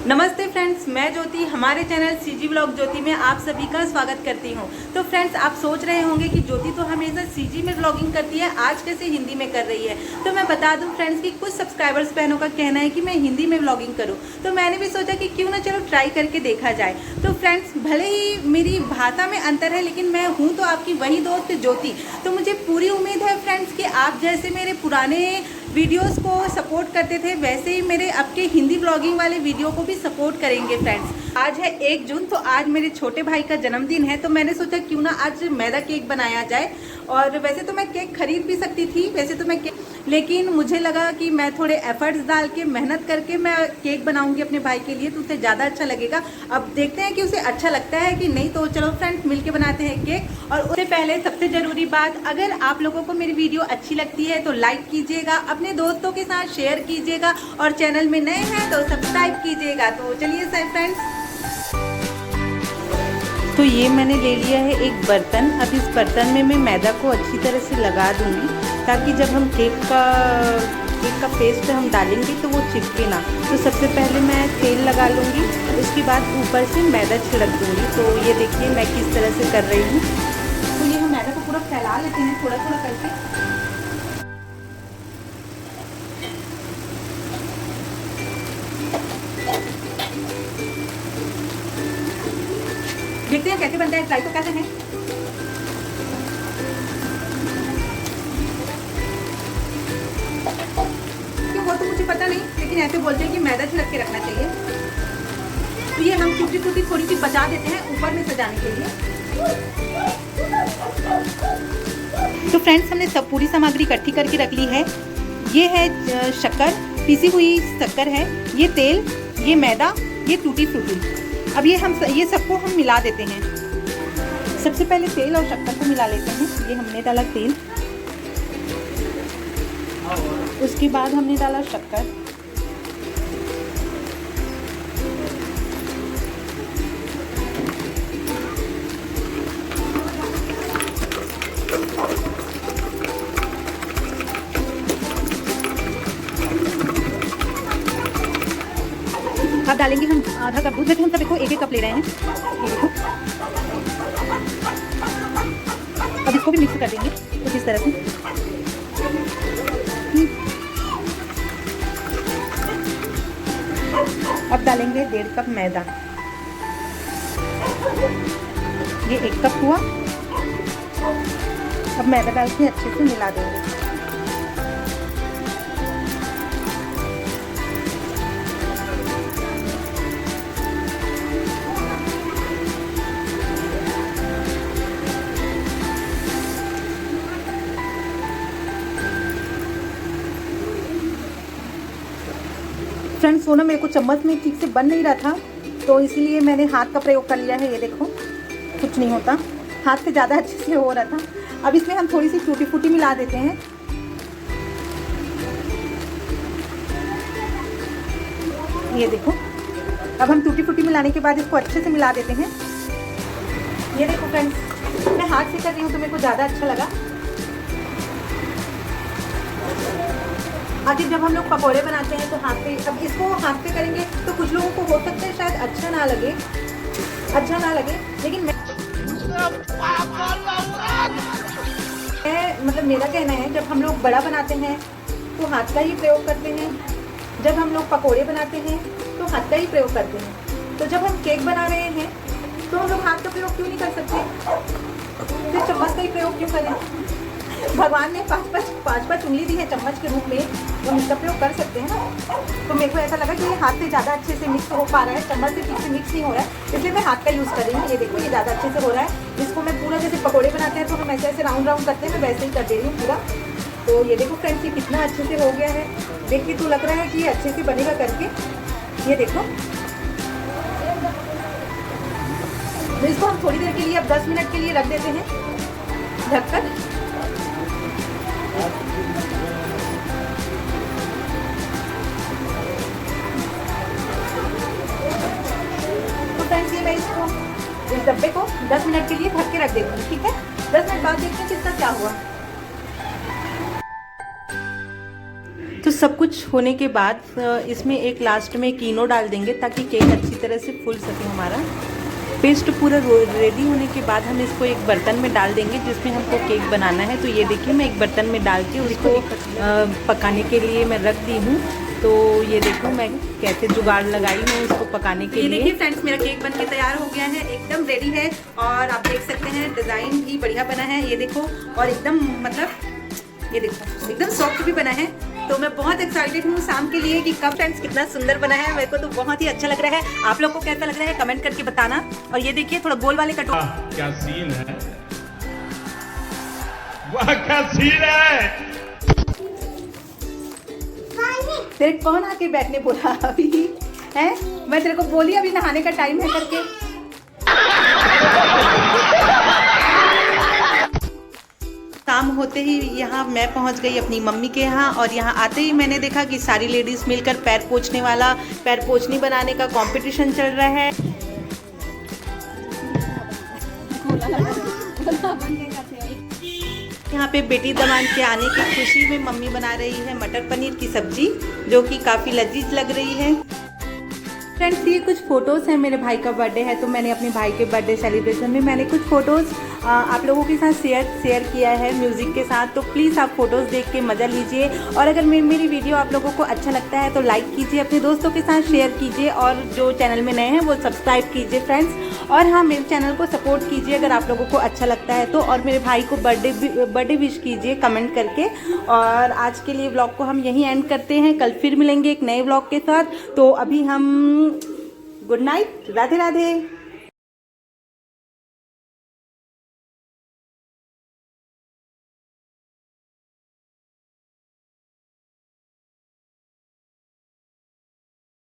नमस्ते फ्रेंड्स, मैं ज्योति हमारे चैनल सीजी व्लॉग ज्योति में आप सभी का स्वागत करती हूं। तो फ्रेंड्स, आप सोच रहे होंगे कि ज्योति तो हमेशा सीजी में व्लॉगिंग करती है, आज कैसे हिंदी में कर रही है। तो मैं बता दूं फ्रेंड्स कि कुछ सब्सक्राइबर्स बहनों का कहना है कि मैं हिंदी में व्लॉगिंग करूं, तो मैंने भी सोचा कि क्यों ना चलो ट्राई करके देखा जाए। तो फ्रेंड्स, भले ही मेरी भाषा में अंतर है, लेकिन मैं हूँ तो आपकी वही दोस्त ज्योति। तो मुझे पूरी उम्मीद है फ्रेंड्स कि आप जैसे मेरे पुराने वीडियोस को सपोर्ट करते थे, वैसे ही मेरे आपके हिंदी व्लॉगिंग वाले वीडियो को भी सपोर्ट करेंगे फ्रेंड्स। आज है 1 जून, तो आज मेरे छोटे भाई का जन्मदिन है, तो मैंने सोचा क्यों ना आज मैदा केक बनाया जाए। और वैसे तो मैं केक खरीद भी सकती थी, वैसे तो मैं केक, लेकिन मुझे लगा कि मैं थोड़े एफर्ट्स डाल के मेहनत करके मैं केक बनाऊंगी अपने भाई के लिए, तो उसे ज़्यादा अच्छा लगेगा। अब देखते हैं कि उसे अच्छा लगता है कि नहीं। तो चलो फ्रेंड्स, मिलके बनाते हैं केक। और उससे पहले सबसे ज़रूरी बात, अगर आप लोगों को मेरी वीडियो अच्छी लगती है तो लाइक कीजिएगा, अपने दोस्तों के साथ शेयर कीजिएगा, और चैनल में नए हैं तो सब्सक्राइब कीजिएगा। तो चलिए फ्रेंड्स, तो ये मैंने ले लिया है एक बर्तन। अब इस बर्तन में मैं मैदा को अच्छी तरह से लगा दूंगी, ताकि जब हम केक का पेस्ट हम डालेंगे तो वो चिपके ना। तो सबसे पहले मैं तेल लगा लूँगी, उसके बाद ऊपर से मैदा छिड़क दूँगी। तो ये देखिए मैं किस तरह से कर रही हूँ। तो ये हम मैदा को पूरा फैला लेते हैं थोड़ा थोड़ा करके। देखते हैं कैसे बनता है, ट्राई तो कैसे है। क्यों वो तो मुझे पता नहीं, लेकिन ऐसे बोलते हैं कि मैदा छिड़क के रखना चाहिए। तो ये हम टूटी टूटी थोड़ी सी बचा देते हैं ऊपर में सजाने के लिए। तो फ्रेंड्स, हमने सब पूरी सामग्री इकट्ठी करके रख ली है। ये है शक्कर, पीसी हुई शक्कर है, ये तेल, ये मैदा, ये टूटी फ्रूटी। अब ये सबको हम मिला देते हैं। सबसे पहले तेल और शक्कर को मिला लेते हैं। ये हमने डाला तेल, उसके बाद हमने डाला शक्कर, अब डालेंगे हम आधा कप दूध। वैसे हम सब देखो 1-1 कप ले रहे हैं, ये देखो। अब इसको भी मिक्स कर देंगे कुछ इस तरह से। अब डालेंगे 1.5 कप मैदा, ये 1 कप हुआ। अब मैदा डाल के अच्छे से मिला देंगे। फ्रेंड्स, वो ना मेरे को चम्मच में ठीक से बन नहीं रहा था, तो इसलिए मैंने हाथ का प्रयोग कर लिया है। ये देखो, कुछ नहीं होता, हाथ से ज़्यादा अच्छे से हो रहा था। अब इसमें हम थोड़ी सी टूटी फूटी मिला देते हैं। ये देखो, अब हम टूटी फूटी मिलाने के बाद इसको अच्छे से मिला देते हैं। ये देखो फ्रेंड्स, मैं हाथ से कर रही हूँ तो मेरे को ज़्यादा अच्छा लगा। आखिर जब हम लोग पकोड़े बनाते हैं तो हाथ पे, अब इसको हाथ पे करेंगे तो कुछ लोगों को हो सकता है शायद अच्छा ना लगे, लेकिन मैं मतलब मेरा कहना है, जब हम लोग बड़ा बनाते हैं तो हाथ का ही प्रयोग करते हैं, जब हम लोग पकोड़े बनाते हैं तो हाथ का ही प्रयोग करते हैं। तो जब हम केक बना रहे हैं तो हम लोग हाथ का प्रयोग क्यों नहीं कर सकते, फिर चम्मच का ही प्रयोग क्यों करें। भगवान ने 5 उंगली दी है चम्मच के रूप में, तो हम इसका प्रयोग कर सकते हैं ना। तो मेरे को ऐसा लगा कि ये हाथ से ज़्यादा अच्छे से मिक्स हो पा रहा है, चम्मच से ठीक से मिक्स नहीं हो रहा है, इसलिए मैं हाथ का यूज़ कर रही हूँ। ये देखो, ये ज़्यादा अच्छे से हो रहा है। इसको मैं पूरा, जैसे पकोड़े बनाते हैं तो हम ऐसे ऐसे राउंड करते हैं, मैं वैसे ही कर दे रही हूँ पूरा। तो ये देखो फ्रेंड्स, ये कितना अच्छे से हो गया है। देख के तो लग रहा है कि ये अच्छे से बनेगा करके। ये देखो, तो इसको हम थोड़ी देर के लिए, अब 10 मिनट के लिए रख देते हैं ढककर। तो फ्रेंड्स, ये मैं इसको, इस डब्बे को 10 मिनट के लिए ढक के रख देती हूँ, ठीक है। 10 मिनट बाद देखते हैं किसका क्या हुआ। तो तो सब कुछ होने के बाद इसमें एक लास्ट में कीनो डाल देंगे ताकि केक अच्छी तरह से फूल सके हमारा। पेस्ट पूरा रेडी होने के बाद हम इसको एक बर्तन में डाल देंगे जिसमें हमको केक बनाना है। तो ये देखिए मैं एक बर्तन में डाल के उसको पकाने के लिए मैं रख दी हूँ। तो ये देखो मैं कैसे जुगाड़ लगाई हूँ उसको पकाने के लिए। देखिए फ्रेंड्स मेरा केक बनके तैयार हो गया है, एकदम रेडी है और आप देख सकते हैं डिज़ाइन भी बढ़िया बना है। ये देखो और एकदम मतलब ये देखो एकदम सॉफ्ट भी बना है। तो मैं बहुत एक्साइटेड हूँ शाम के लिए कि कब फ्रेंड्स कितना सुंदर बना है। मेरे को तो बहुत ही अच्छा लग रहा है। आप लोग को कैसा लग रहा है कमेंट करके बताना। और ये देखिए थोड़ा गोल वाले कटोरे क्या सीन है, वाह क्या सीन है। तेरे कौन आके बैठने बोला अभी है? मैं तेरे को बोली अभी नहाने का टाइम है करके। शाम होते ही यहाँ मैं पहुँच गई अपनी मम्मी के यहाँ और यहाँ आते ही मैंने देखा कि सारी लेडीज़ मिलकर पैर पोंछनी बनाने का कंपटीशन चल रहा है। यहाँ पे बेटी दामाद के आने की खुशी में मम्मी बना रही है मटर पनीर की सब्जी जो कि काफ़ी लजीज लग रही है। फ्रेंड्स ये कुछ फ़ोटोज़ हैं, मेरे भाई का बर्थडे है तो मैंने अपने भाई के बर्थडे सेलिब्रेशन में मैंने कुछ फ़ोटोज़ आप लोगों के साथ शेयर किया है म्यूज़िक के साथ। तो प्लीज़ आप फ़ोटोज़ देख के मज़ा लीजिए और अगर मेरी वीडियो आप लोगों को अच्छा लगता है तो लाइक कीजिए, अपने दोस्तों के साथ शेयर कीजिए और जो चैनल में नए हैं वो सब्सक्राइब कीजिए फ्रेंड्स। और हाँ मेरे चैनल को सपोर्ट कीजिए अगर आप लोगों को अच्छा लगता है तो। और मेरे भाई को बर्थडे विश कीजिए कमेंट करके। और आज के लिए व्लॉग को हम यहीं एंड करते हैं, कल फिर मिलेंगे एक नए व्लॉग के साथ। तो अभी हम गुड नाइट, राधे राधे।